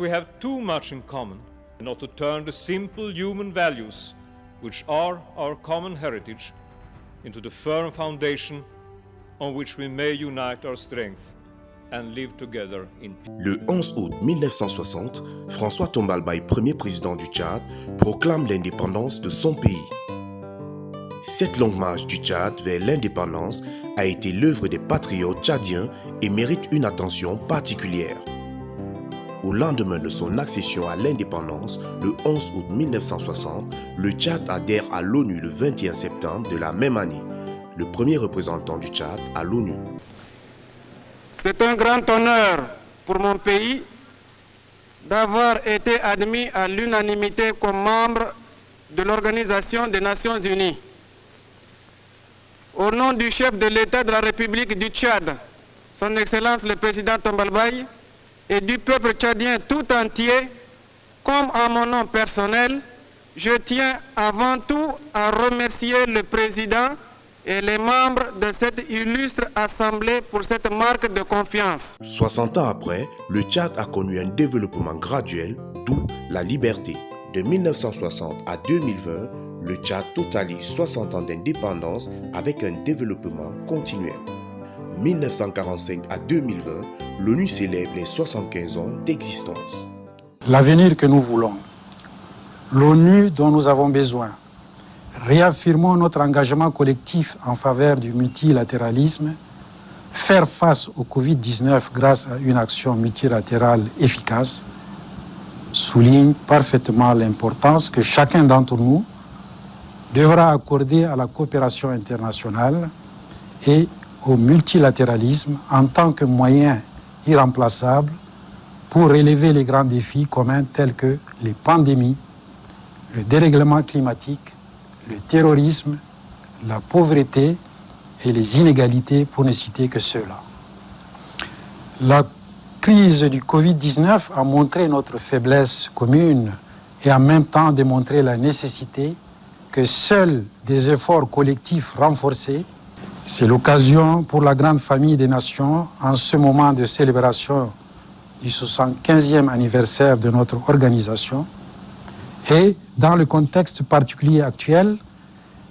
we have too much in common, not to turn the simple human values, which are our common heritage, into the firm foundation on which we may unite our strength and live together in peace. Le 11 août 1960, François Tombalbaye, premier président du Tchad, proclame l'indépendance de son pays. Cette longue marche du Tchad vers l'indépendance a été l'œuvre des patriotes tchadiens et mérite une attention particulière. Au lendemain de son accession à l'indépendance, le 11 août 1960, le Tchad adhère à l'ONU le 21 septembre de la même année, le premier représentant du Tchad à l'ONU. C'est un grand honneur pour mon pays d'avoir été admis à l'unanimité comme membre de l'Organisation des Nations Unies. Au nom du chef de l'État de la République du Tchad, Son Excellence le Président Tombalbaye, et du peuple tchadien tout entier, comme à mon nom personnel, je tiens avant tout à remercier le Président et les membres de cette illustre assemblée pour cette marque de confiance. 60 ans après, le Tchad a connu un développement graduel, d'où la liberté. De 1960 à 2020, le Tchad totalise 60 ans d'indépendance avec un développement continuel. 1945 à 2020, l'ONU célèbre les 75 ans d'existence. L'avenir que nous voulons, l'ONU dont nous avons besoin, réaffirmons notre engagement collectif en faveur du multilatéralisme, faire face au Covid-19 grâce à une action multilatérale efficace, souligne parfaitement l'importance que chacun d'entre nous devra accorder à la coopération internationale et au multilatéralisme en tant que moyen irremplaçable pour relever les grands défis communs tels que les pandémies, le dérèglement climatique, le terrorisme, la pauvreté et les inégalités, pour ne citer que ceux-là. La crise du Covid-19 a montré notre faiblesse commune et en même temps démontré la nécessité que seuls des efforts collectifs renforcés. C'est l'occasion pour la grande famille des nations, en ce moment de célébration du 75e anniversaire de notre organisation, et dans le contexte particulier actuel,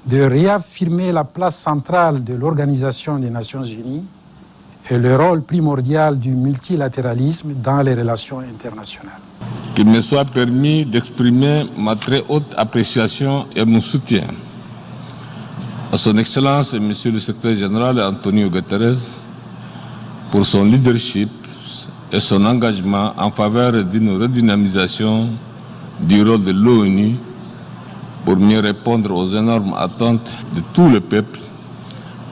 de réaffirmer la place centrale de l'Organisation des Nations Unies et le rôle primordial du multilatéralisme dans les relations internationales. Qu'il me soit permis d'exprimer ma très haute appréciation et mon soutien à son Excellence, Monsieur le Secrétaire Général Antonio Guterres, pour son leadership et son engagement en faveur d'une redynamisation du rôle de l'ONU pour mieux répondre aux énormes attentes de tout le peuple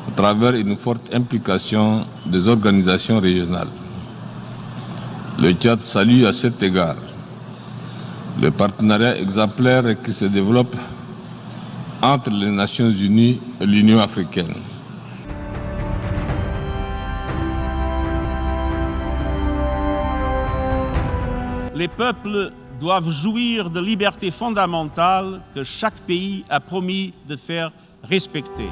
à travers une forte implication des organisations régionales. Le Tchad salue à cet égard le partenariat exemplaire qui se développe entre les Nations Unies et l'Union africaine. Les peuples doivent jouir de libertés fondamentales que chaque pays a promis de faire respecter.